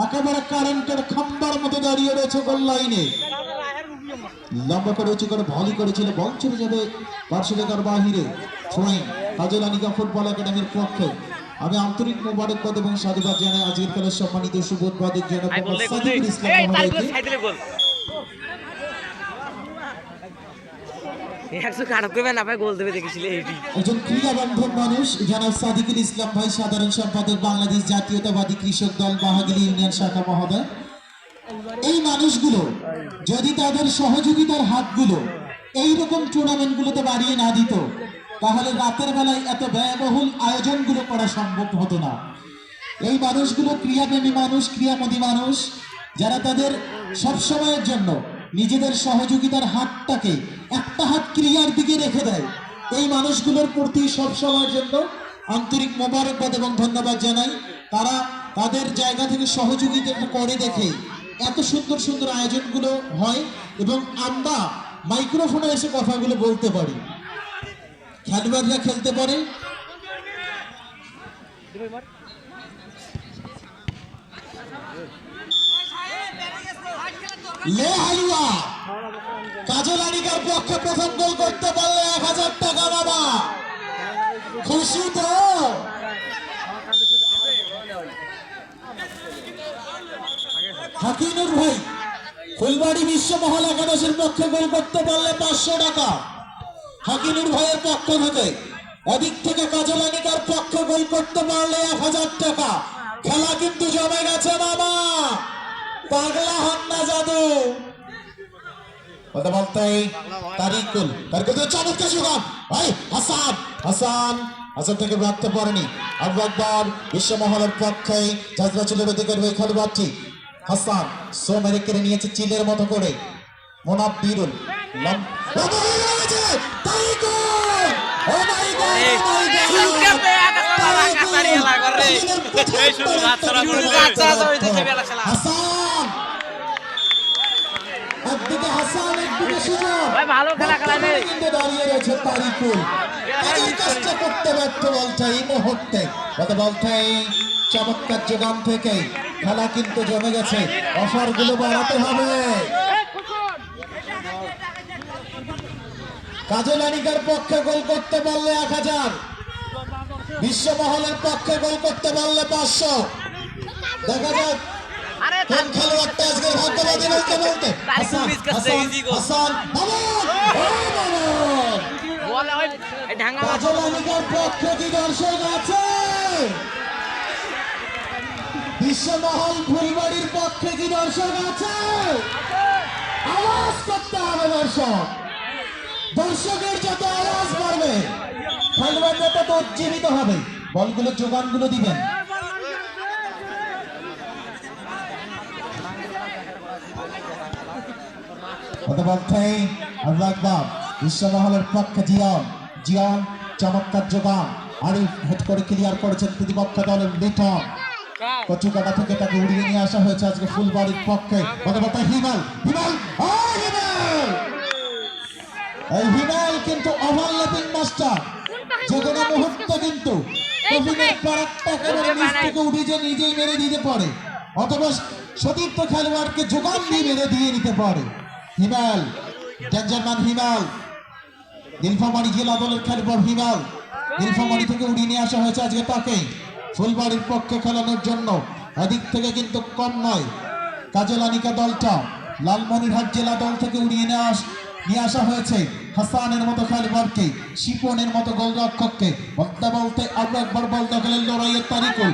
একেবারে কারেন্টের খাম্বার মতো দাঁড়িয়ে রয়েছে গোল লাইনে। লম্বা করে উঁচু করে ভলি করেছিল, বল চলে যাবে পার্শ্বরেখার বাহিরে। থ্রোয়িং কাজলানিকা ফুটবল একাডেমির পক্ষে। আমি আন্তরিক মোবারকবাদ এবং সাধুবাদ জানাই আজকের খেলার সম্মানিত শুভ উদ্বোধক জনাব সাদিকুল ইসলাম মহোদয়কে। একজন ক্রীড়াবান্ধব মানুষ জনাব সাদিকুল ইসলাম ভাই, সাধারণ সম্পাদক বাংলাদেশ জাতীয়তাবাদী কৃষক দল বাহাগিলি ইউনিয়ন শাখা মহোদয়। এই মানুষগুলো যদি তাদের সহযোগিতার হাতগুলো এইরকম টুর্নামেন্ট গুলোতে বাড়িয়ে না দিত, তাহলে রাতের বেলায় এত ব্যয়বহুল আয়োজনগুলো করা সম্ভব হতো না। এই মানুষগুলো ক্রিয়াপ্রেমী মানুষ, ক্রিয়ামোদী মানুষ, যারা তাদের সবসময়ের জন্য নিজেদের সহযোগিতার হাতটাকে একটা হাত ক্রিয়ার দিকে রেখে দেয়। এই মানুষগুলোর প্রতি সবসময়ের জন্য আন্তরিক মোবারকবাদ এবং ধন্যবাদ জানাই। তারা তাদের জায়গা থেকে সহযোগিতা করে দেখে এত সুন্দর সুন্দর আয়োজনগুলো হয় এবং আমরা মাইক্রোফোনে এসে কথাগুলো বলতে পারি, খেলোয়াড়রা খেলতে পারে। লে হালুয়া কাজলানিকার পক্ষে প্রথম গোল করতে পারলে 1000 টাকা। বাবা খুশি তো? হাকিনুর ভাই ফুলবাড়ি বিশ্বমহল একাদশের পক্ষে গোল করতে পারলে 500 টাকা হাকিনুর ভাইয়ের পক্ষ থেকে। এদিক থেকে কাজলানিকার পক্ষে গোল করতে পারলে 1000 টাকা। খেলা কিন্তু জমে গেছে বাবা, পাগলা হন না জাদু। কথা বলতে তারিকুল চমৎকার সুগাম ভাই হাসান হাসান হাসান থেকে রাখতে পারেনি। আবু আকবর বিশ্বমহলের পক্ষে যাত্রা চলে বেদিকের হয়ে খেলোয়াড়টি হাসান সো মেরে কেড়ে নিয়েছে চিলের মতো করে। মোনাব বিরুল একদিকে হাসান একদিকে সুযোগ, ভালো খেলা কিন্তু দাঁড়িয়ে রয়েছে তারিকুল। চেষ্টা করতে ব্যর্থ বলছে এই মুহূর্তে। কথা বলতে চমৎকার যোগান থেকে খেলা কিন্তু জমে গেছে, অফার গুলো বাড়াতে হবে। কাজলানিকার পক্ষে গোল করতে পারলে 1000, বিশ্বমহলের পক্ষে গোল করতে পারলে 500। দেখা যাক কোন খেলোয়াড়টা আজকে ভাগ্যবাদী বলতে বলতে। কাজলানিকার পক্ষে কি দর্শক আছে? বিশ্বমহল ফুলবাড়ির পক্ষে কি দর্শক আছে? আওয়াজ করতে হবে দর্শক। দর্শকের যত আওয়াজ বাড়বে খেলোয়াড়রা তত উজ্জীবিত হবে, বলগুলো যোগানগুলো দিবেন। কথা বলতে বিশ্বমহলের পক্ষে জিয়ন জিয়ন চমৎকার যোগান। আরিফ হেড করে ক্লিয়ার করেছেন প্রতিপক্ষ দলের লিটন। কচুকাটা থেকে তাকে উড়িয়ে নিয়ে আসা হয়েছে আজকে ফুলবাড়ির পক্ষে। কথা বলতে হিমাল হিমাল এই হিমাল কিন্তু ওভারল্যাপিং মাস্টার, যে কোনো মুহূর্তে কিন্তু নিজেই মেরে দিতে পারে অথবা সতীর্থ খেলোয়াড়কে যোগান দিয়ে মেরে দিয়ে নিতে পারে। হিমাল ডেঞ্জারম্যান হিমাল, নীলফামারী জেলা দলের খেলোয়াড় হিমাল। নীলফামারী থেকে উড়িয়ে নিয়ে আসা হয়েছে আজকে তাকে ফুলবাড়ির পক্ষে খেলানোর জন্য। এদিক থেকে কিন্তু কম নয় কাজলানিকা দলটা। লালমনিরহাট জেলা দল থেকে উড়িয়ে নিয়ে আসা হয়েছে হাসানের মতো খেলোয়াড়কে, শিপনের মতো গোলরক্ষককে। বলতে বলতে আরো একবার বল দখলের লড়াইয়ের তারিকুল।